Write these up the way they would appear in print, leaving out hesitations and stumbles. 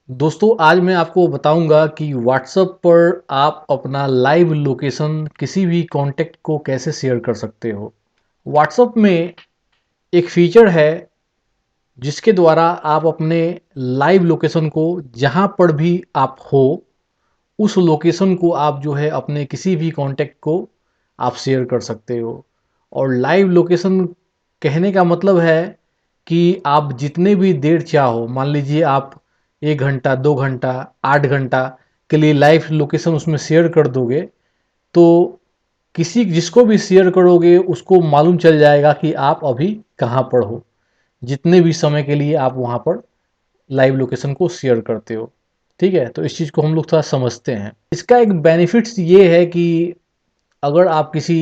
दोस्तों आज मैं आपको बताऊंगा कि व्हाट्सएप पर आप अपना लाइव लोकेशन किसी भी कांटेक्ट को कैसे शेयर कर सकते हो। व्हाट्सएप में एक फीचर है जिसके द्वारा आप अपने लाइव लोकेशन को जहां पर भी आप हो उस लोकेशन को आप जो है अपने किसी भी कांटेक्ट को आप शेयर कर सकते हो। और लाइव लोकेशन कहने का मतलब है कि आप जितने भी देर चाहो, मान लीजिए आप 1 घंटा 2 घंटा 8 घंटा के लिए लाइव लोकेशन उसमें शेयर कर दोगे, तो किसी जिसको भी शेयर करोगे उसको मालूम चल जाएगा कि आप अभी कहाँ पर हो, जितने भी समय के लिए आप वहाँ पर लाइव लोकेशन को शेयर करते हो। ठीक है, तो इस चीज़ को हम लोग थोड़ा समझते हैं। इसका एक बेनिफिट्स ये है कि अगर आप किसी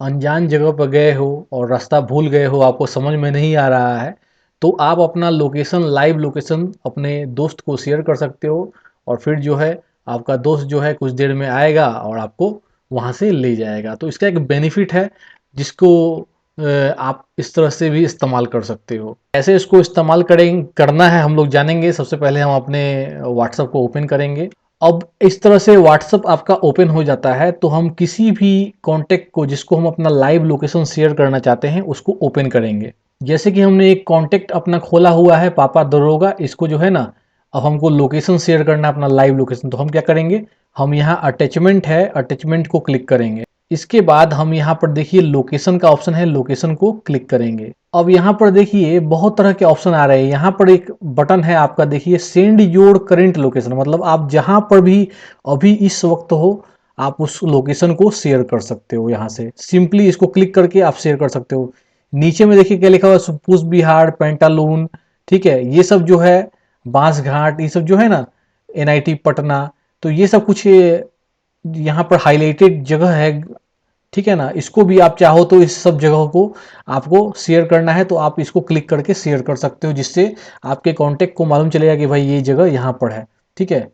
अनजान जगह पर गए हो और रास्ता भूल गए हो, आपको समझ में नहीं आ रहा है, तो आप अपना लोकेशन लाइव लोकेशन अपने दोस्त को शेयर कर सकते हो। और फिर जो है आपका दोस्त जो है कुछ देर में आएगा और आपको वहाँ से ले जाएगा। तो इसका एक बेनिफिट है जिसको आप इस तरह से भी इस्तेमाल कर सकते हो। कैसे इसको इस्तेमाल करना है हम लोग जानेंगे। सबसे पहले हम अपने व्हाट्सएप को ओपन करेंगे। अब इस तरह से व्हाट्सएप आपका ओपन हो जाता है तो हम किसी भी कांटेक्ट को जिसको हम अपना लाइव लोकेशन शेयर करना चाहते हैं उसको ओपन करेंगे। जैसे कि हमने एक कांटेक्ट अपना खोला हुआ है पापा दरोगा, इसको जो है ना, अब हमको लोकेशन शेयर करना है अपना लाइव लोकेशन, तो हम क्या करेंगे, हम यहाँ अटैचमेंट है, अटैचमेंट को क्लिक करेंगे। इसके बाद हम यहाँ पर देखिए लोकेशन का ऑप्शन है, लोकेशन को क्लिक करेंगे। अब यहाँ पर देखिए बहुत तरह के ऑप्शन आ रहे हैं। यहाँ पर एक बटन है आपका, देखिए सेंड योर करेंट लोकेशन, मतलब आप जहाँ पर भी अभी इस वक्त हो आप उस लोकेशन को शेयर कर सकते हो। यहाँ से सिंपली इसको क्लिक करके आप शेयर कर सकते हो। नीचे में देखिए क्या लिखा हुआ है, सुपूस बिहार पेंटालून, ठीक है, ये सब जो है बांस घाट, ये सब जो है ना, एनआईटी पटना, तो ये सब कुछ यहाँ पर हाईलाइटेड जगह है। ठीक है ना, इसको भी आप चाहो तो इस सब जगहों को आपको शेयर करना है तो आप इसको क्लिक करके शेयर कर सकते हो, जिससे आपके कांटेक्ट को मालूम चलेगा कि भाई ये जगह यहाँ पर है। ठीक है,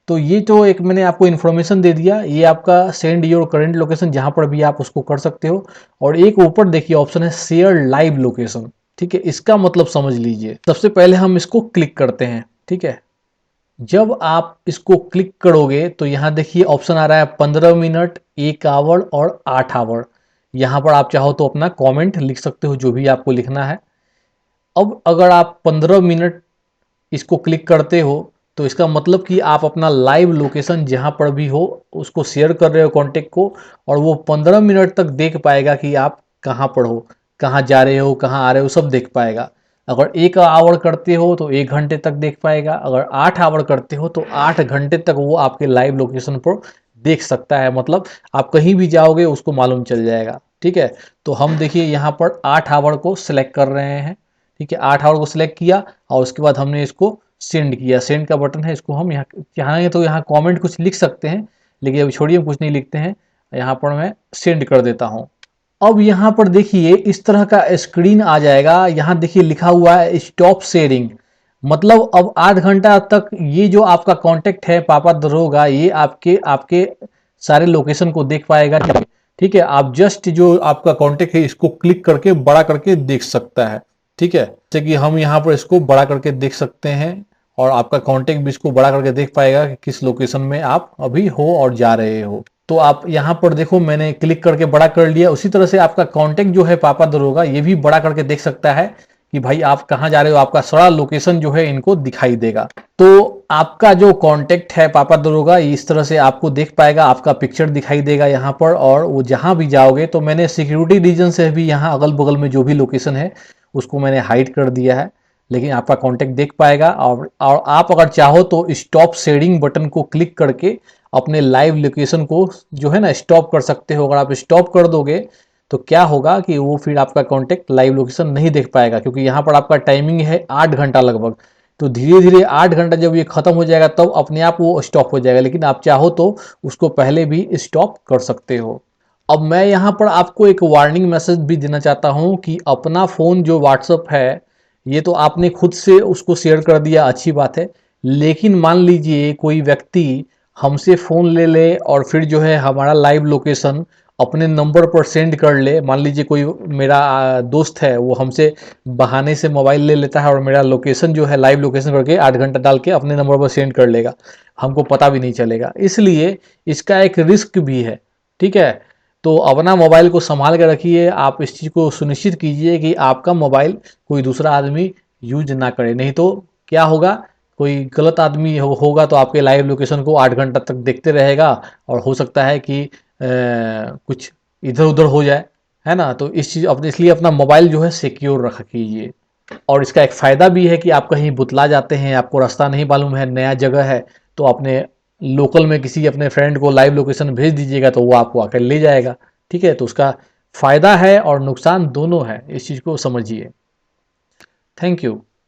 तो ये तो एक मैंने आपको इन्फॉर्मेशन दे दिया, ये आपका सेंड योर करंट लोकेशन जहाँ पर भी आप उसको कर सकते हो। और एक ऊपर देखिए ऑप्शन है शेयर लाइव लोकेशन। ठीक है, इसका मतलब समझ लीजिए। सबसे पहले हम इसको क्लिक करते हैं। ठीक है, जब आप इसको क्लिक करोगे तो यहाँ देखिए ऑप्शन आ रहा है 15 मिनट, 1 आवर और 8 आवर। यहाँ पर आप चाहो तो अपना कमेंट लिख सकते हो, जो भी आपको लिखना है। अब अगर आप 15 मिनट इसको क्लिक करते हो तो इसका मतलब कि आप अपना लाइव लोकेशन जहाँ पर भी हो उसको शेयर कर रहे हो कॉन्टेक्ट को, और वो 15 मिनट तक देख पाएगा कि आप कहाँ पर हो, कहाँ जा रहे हो, कहाँ आ रहे हो, सब देख पाएगा। अगर 1 आवर करते हो तो 1 घंटे तक देख पाएगा, अगर 8 आवर करते हो तो 8 घंटे तक वो आपके लाइव लोकेशन पर देख सकता है। मतलब आप कहीं भी जाओगे उसको मालूम चल जाएगा। ठीक है, तो हम देखिए यहाँ पर 8 आवर को सिलेक्ट कर रहे हैं। ठीक है, 8 आवर को सिलेक्ट किया और उसके बाद हमने इसको सेंड किया। सेंड का बटन है, इसको हम यहाँ चाहेंगे तो यहाँ कमेंट कुछ लिख सकते हैं, लेकिन अभी छोड़िए, हम कुछ नहीं लिखते हैं। यहाँ पर मैं सेंड कर देता हूँ। अब यहाँ पर देखिए इस तरह का स्क्रीन आ जाएगा। यहाँ देखिए लिखा हुआ है स्टॉप शेयरिंग, मतलब अब 8 घंटा तक ये जो आपका कांटेक्ट है पापा दरोगा, ये आपके आपके सारे लोकेशन को देख पाएगा। ठीक है, आप जस्ट जो आपका कांटेक्ट है इसको क्लिक करके बड़ा करके देख सकता है। ठीक है, जैसे कि हम यहाँ पर इसको बड़ा करके देख सकते हैं और आपका कांटेक्ट भी इसको बड़ा करके देख पाएगा कि किस लोकेशन में आप अभी हो और जा रहे हो। तो आप यहाँ पर देखो मैंने क्लिक करके बड़ा कर लिया। उसी तरह से आपका कांटेक्ट जो है पापा दरोगा, ये भी बड़ा करके देख सकता है कि भाई आप कहाँ जा रहे हो, आपका सारा लोकेशन जो है इनको दिखाई देगा। तो आपका जो कांटेक्ट है पापा दरोगा इस तरह से आपको देख पाएगा, आपका पिक्चर दिखाई देगा यहाँ पर। और वो जहाँ भी जाओगे, तो मैंने सिक्योरिटी रीजन से भी यहाँ अगल बगल में जो भी लोकेशन है उसको मैंने हाइड कर दिया है, लेकिन आपका कांटेक्ट देख पाएगा। और आप अगर चाहो तो स्टॉप शेयरिंग बटन को क्लिक करके अपने लाइव लोकेशन को जो है ना स्टॉप कर सकते हो। अगर आप स्टॉप कर दोगे तो क्या होगा कि वो फिर आपका कांटेक्ट लाइव लोकेशन नहीं देख पाएगा, क्योंकि यहाँ पर आपका टाइमिंग है 8 घंटा लगभग। तो धीरे धीरे 8 घंटा जब ये खत्म हो जाएगा तब अपने आप वो स्टॉप हो जाएगा, लेकिन आप चाहो तो उसको पहले भी स्टॉप कर सकते हो। अब मैं यहाँ पर आपको एक वार्निंग मैसेज भी देना चाहता हूँ कि अपना फ़ोन जो व्हाट्सअप है, ये तो आपने खुद से उसको शेयर कर दिया, अच्छी बात है। लेकिन मान लीजिए कोई व्यक्ति हमसे फ़ोन ले ले और फिर जो है हमारा लाइव लोकेशन अपने नंबर पर सेंड कर ले। मान लीजिए कोई मेरा दोस्त है, वो हमसे बहाने से मोबाइल ले लेता है और मेरा लोकेशन जो है लाइव लोकेशन करके 8 घंटा डाल के अपने नंबर पर सेंड कर लेगा, हमको पता भी नहीं चलेगा। इसलिए इसका एक रिस्क भी है, ठीक है। तो अपना मोबाइल को संभाल के रखिए, आप इस चीज़ को सुनिश्चित कीजिए कि आपका मोबाइल कोई दूसरा आदमी यूज ना करे। नहीं तो क्या होगा, कोई गलत आदमी होगा तो आपके लाइव लोकेशन को 8 घंटा तक देखते रहेगा, और हो सकता है कि कुछ इधर उधर हो जाए, है ना। तो इस चीज़ अपने इसलिए अपना मोबाइल जो है सिक्योर रख कीजिए। और इसका एक फ़ायदा भी है कि आप कहीं बुतला जाते हैं, आपको रास्ता नहीं मालूम है, नया जगह है, तो अपने लोकल में किसी अपने फ्रेंड को लाइव लोकेशन भेज दीजिएगा तो वो आपको आकर ले जाएगा, ठीक है। तो उसका फ़ायदा है और नुकसान दोनों है, इस चीज़ को समझिए। Thank you.